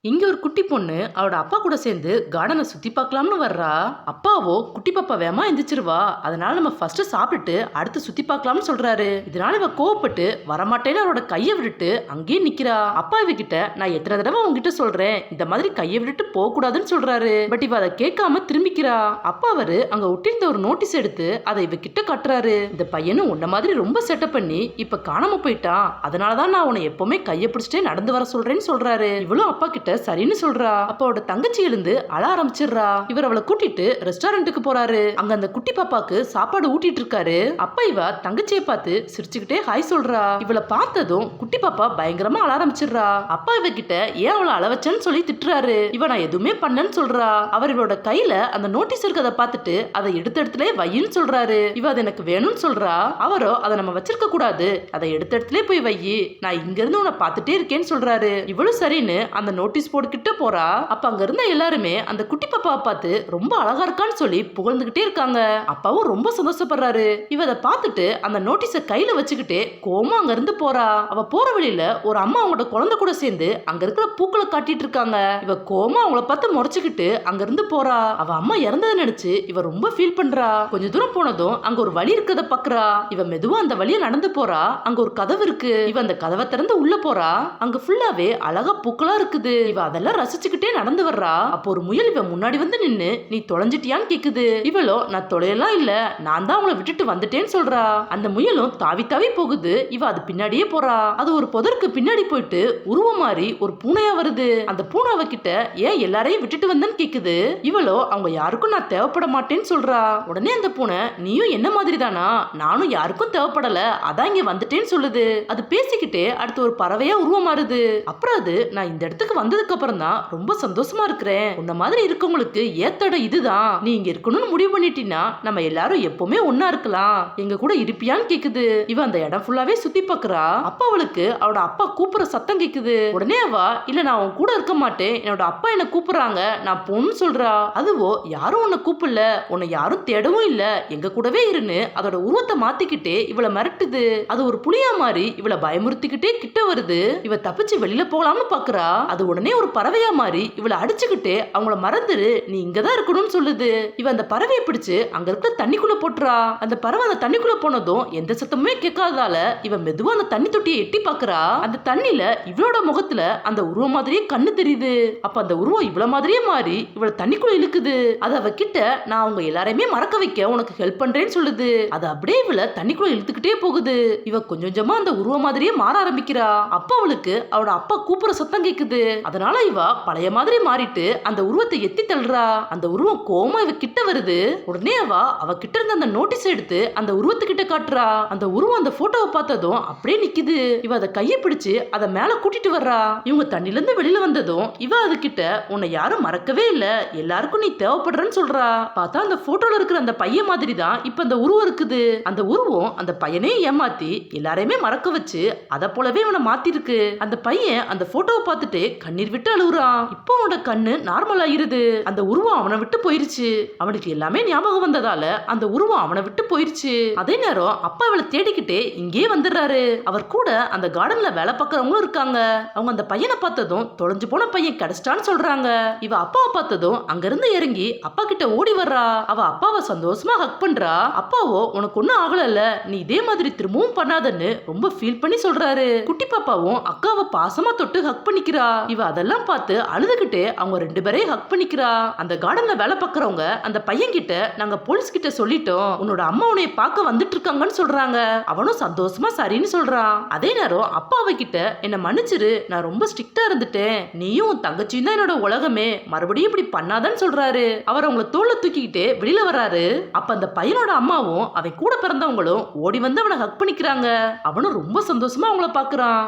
இங்க ஒரு குட்டி பொண்ணு அவளோட அப்பா கூட சேர்ந்து கார்டனை சுத்தி பார்க்கலாம்னு வர்றா. அப்பாவோ குட்டி பாப்பா வேமா எந்திரிச்சிருவா, அதனால நம்ம ஃபர்ஸ்ட் சாப்பிட்டுட்டு அடுத்து சுத்தி பார்க்கலாம்னு சொல்றாரு. இதனால இவ கோவப்பட்டு வரமாட்டேன்னு அவரோட கையை விட்டுட்டு அங்கேயே நிக்கிறா. அப்பா இவகிட்ட நான் எத்தனை தடவை உங்ககிட்ட சொல்றேன் இந்த மாதிரி கையை விட்டுட்டு போக கூடாதுன்னு சொல்றாரு. பட் இவ அதை கேட்காம திரும்பிக்கிறா. அப்பா அவரு அங்க ஒட்டிருந்த ஒரு நோட்டீஸ் எடுத்து அதை இவகிட்ட கட்டுறாரு. இந்த பையனும் உன்ன மாதிரி ரொம்ப செட்டப் பண்ணி இப்ப காணாம போயிட்டான், அதனாலதான் நான் உன்னை எப்பவுமே கையை பிடிச்சிட்டே நடந்து வர சொல்றேன்னு சொல்றாரு. இவளும் அப்பா கிட்ட சரின்னு சொல்றா. அப்பாவோட தங்கச்சி எழுந்து அழ ஆரம்பிச்சிடுறா. இவர் அவளை கூட்டிட்டு ரெஸ்டாரண்ட்டுக்கு போறாரு. அங்க அந்த குட்டி பாப்பாக்கு சாப்பாடு ஊட்டிட்டு இருக்காரு. அப்பா இவ தங்கச்சியை பார்த்து சிரிச்சுக்கிட்டே ஹாய் சொல்றா. இவளை பார்த்ததும் குட்டி பாப்பா பயங்கரமா அழ ஆரம்பிச்சிடுறா. அப்பா இவகிட்ட ஏன் அவளை அழ வச்சேன்னு சொல்லி திட்டுறாரு. இவ நான் எதுவுமே பண்ணேன்னு சொல்றா. அவர் இவளோட கையில அந்த நோட்டீஸ் இருக்கதை பார்த்துட்டு அதை எடுத்த இடத்துல வையின்னு சொல்றாரு. இவ அது எனக்கு வேணும்னு சொல்றா. அவரோ அதை நம்ம வச்சிருக்க கூடாது, அதை எடுத்த இடத்துல போய் வையி, நான் இங்க இருந்து உன்னை பார்த்துட்டே இருக்கேன்னு சொல்றாரு. இவளும் சரின்னு அந்த நோட்டீஸ் போட்டுக்கிட்டு போறா. அப்ப அங்க இருந்த எல்லாருமே அந்த குட்டி பாப்பாவை பார்த்து ரொம்ப அழகா இருக்கான்னு சொல்லி புகழ்ந்துகிட்டே இருக்காங்க. அப்பாவும் ரொம்ப சந்தோஷப்படுறாரு. இவ அதை பார்த்துட்டு அந்த நோட்டீஸை கையில வச்சுக்கிட்டே கோமா அங்க இருந்து போறா. அவ போற வழியில ஒரு அம்மா அவங்களோட குழந்தை கூட சேர்ந்து அங்க இருக்கிற பூக்களை காட்டிட்டு இருக்காங்க. இவ கோமா அவங்கள பார்த்து முறைச்சுக்கிட்டு அங்க இருந்து போறா. அவ அம்மா இறந்ததை நினைச்சு இவ ரொம்ப ஃபீல் பண்றா. கொஞ்ச தூரம் போனதும் அங்க ஒரு வழி இருக்கத பாக்குறா. இவ மெதுவா அந்த வழியை நடந்து போறா. அங்க ஒரு கதவு இருக்கு. இவ அந்த கதவை திறந்து உள்ள போறா. அங்க ஃபுல்லாவே அழகா பூக்களா இருக்குது. இவ அதெல்லாம் ரசிச்சுக்கிட்டே நடந்து வர்றா. அப்போ ஒரு முயல் இவ முன்னாடி வந்து நின்னு நீ தொலைஞ்சிட்டியான்னு கேக்குது. இவளோ நான் தொலையெல்லாம் இல்ல, நான் தான் அவளை விட்டுட்டு வந்துட்டேன்னு சொல்றா. அந்த முயலும் தாவி தாவி போகுது. இவ அது பின்னாடியே போறா. அது ஒரு புதருக்கு பின்னாடி போயிட்டு உருவம் மாறி ஒரு பூனையா வருது. அந்த பூனை அவகிட்ட ஏன் எல்லாரையும் விட்டுட்டு வந்தேன்னு கேக்குது. இவளோ அவங்க யாருக்கும் நான் தேவைப்பட மாட்டேன்னு சொல்றா. உடனே அந்த பூனை நீயும் என்ன மாதிரி தானா, நானும் யாருக்கும் தேவைப்படல, அதான் இங்க வந்துட்டேன்னு சொல்லுது. அது பேசிக்கிட்டே அடுத்து ஒரு பறவையா உருவம் மாறுது. அப்புறம் அது நான் இந்த இடத்துக்கு வந்ததுக்கு அப்புறம் தான் ரொம்ப சந்தோஷமா இருக்கிறேன், உன்ன மாதிரி இருக்கவங்களுக்கு ஏத்தட இதுதான், நீ இங்க இருக்கணும்னு முடிவு பண்ணிட்டீன்னா நம்ம எல்லாரும் எப்பவுமே ஒன்னா இருக்கலாம், எங்க கூட இருப்பியான்னு கேக்குது. இவ அந்த இடம் ஃபுல்லாவே சுத்தி பாக்குறா. அப்பா அவளுக்கு அவளோட அப்பா கூப்பிடுற சத்தம் கேக்குது. உடனே அவ இல்ல நான் உன் கூட இருக்க மாட்டேன், என்னோட அப்பா என்ன கூப்பிடுறாங்க, நான் போன்னு சொல்றா. அதுவோ யாரும் உன்னை கூப்பிடல, உன்னை யாரும் தேடவும் இல்ல, எங்க கூடவே இருன்னு அதோட உருவத்தை மாத்திக்கிட்டே இவளை மிரட்டுது. அது ஒரு புலியா மாதிரி இவளை பயமுறுத்திக்கிட்டே கிட்ட வருது. இவ தப்பிச்சு வெளியில போகலாம்னு பாக்குறா. அது உடனே ஒரு பறவையா மாதிரி இவளை அடிச்சுக்கிட்டு அவங்கள மறந்துரு, நீ இங்கதான் இருக்கணும்னு சொல்லுது. இவ அந்த பறவையை பிடிச்சு அங்க இருக்கிற தண்ணிக்குள்ள போட்டுறா. அந்த பறவை அந்த தண்ணிக்குள்ள போனதும் எந்த சத்தமுமே கேட்காததால இவ மெதுவா அந்த தண்ணி தொட்டியை எட்டி பாக்குறா. அந்த தண்ணில இவளோட முகத்துல அந்த உருவம் மாதிரியே கண்ணு தெரியுது. அப்ப அந்த உருவம் இவ்வளவு மாதிரியே மாறி இவளை தண்ணிக்குள்ள இழுக்குது. அது அவ கிட்ட நான் அவங்க எல்லாரையுமே மறக்க வைக்க உனக்கு ஹெல்ப் பண்றேன்னு சொல்லுது. அது அப்படியே இவளை தண்ணிக்குள்ள இழுத்துக்கிட்டே போகுது. இவ கொஞ்சம் கொஞ்சமா அந்த உருவம் மாதிரியே மாற ஆரம்பிக்கிறா. அப்ப அவளுக்கு அவளோட அப்பா கூப்பிடுற சத்தம் கேக்குது. அதனால இவ பழைய மாதிரி மாறிட்டு அந்த உருவத்தை எத்தி தள்ளுறா. அந்த உருவம் கோமா இவ கிட்ட வருது. உடனே அவ கிட்ட இருந்த அந்த நோட்டீஸ் எடுத்து அந்த உருவத்துக்கிட்ட காட்டுறா. அந்த உருவம் அந்த போட்டோவை பார்த்ததும் அப்படியே நிக்குது. இவ அதை கையை பிடிச்சு அதை மேல கூட்டிட்டு வர்றா. இவங்க தண்ணில இருந்து வெளியில வந்ததும் இவ அது கிட்ட உன்னை யாரும் மறக்கவே இல்ல, எல்லாருக்கும் நீ தேவைப்படுறன்னு சொல்றா. பார்த்தா அந்த போட்டோல இருக்கிற அந்த பையன் மாதிரி தான் இப்ப அந்த உருவம் இருக்குது. அந்த உருவம் அந்த பையனையும் ஏமாத்தி எல்லாரையுமே மறக்க வச்சு அதை போலவே இவனை மாத்திருக்கு. அந்த பையன் அந்த போட்டோவை பார்த்துட்டு கண்ணீர் விட்டு அழுகுறான். இப்போ அவனோட கண்ணு நார்மல் ஆயிருது. அந்த உருவம் அவனை விட்டு போயிருச்சு. அவனுக்கு எல்லாமே ஞாபகம் வந்ததால அந்த உருவம் அவனை விட்டு போயிருச்சு. அதே நேரம் அப்பா அவளை தேடிக்கிட்டே இங்கே வந்துடுறாரு. அவர் கூட அந்த கார்டன்ல வேலை பார்க்கறவங்களும் இருக்காங்க. அவங்க அந்த பையனை பார்த்ததும் தொலைஞ்சு போன பையன் கிடைச்சிட்டான்னு சொல்றாங்க. இவ அப்பாவை பார்த்ததும் அங்கிருந்து இறங்கி அப்பா கிட்ட ஓடி வர்றா. அவ அப்பாவை சந்தோஷமா ஹக் பண்றா. அப்பாவோ உனக்கு ஒன்னும் ஆகல, நீ இதே மாதிரி திரும்பவும் பண்ணாதன்னு ரொம்ப ஃபீல் பண்ணி சொல்றாரு. குட்டி பாப்பாவும் அக்காவை பாசமா தொட்டு ஹக் பண்ணிக்கிறா. இவ அதெல்லாம் பார்த்து அழுதுகிட்டே அவங்க ரெண்டு பேரையும் ஹக் பண்ணிக்கிறா. அந்த கார்டன்ல வேலை பார்க்கறவங்க அந்த பையன் கிட்ட நாங்க போலீஸ் கிட்ட சொல்லிட்டோம், உன்னோட அம்மா உன்னை பார்க்க வந்துட்டு இருக்காங்கன்னு சொல்றாங்க. அவனும் சந்தோஷமா சரின்னு சொல்றான். அதே நேரம் அப்பா அவகிட்ட என்ன மன்னிச்சிரு, நான் ரொம்ப ஸ்ட்ரிக்டா இருந்துட்டேன், நீயும் உன் தங்கச்சியும் தான் என்னோட உலகமே, மறுபடியும் இப்படி பண்ணாதன்னு சொல்றாரு. அவர் அவங்கள தோல்ல தூக்கிக்கிட்டு வெளியில வராரு. அப்ப அந்த பையனோட அம்மாவும் அவன் கூட பிறந்தவங்களும் ஓடி வந்து அவனை ஹக் பண்ணிக்கிறாங்க. அவனும் ரொம்ப சந்தோஷமா அவங்கள பாக்குறான்.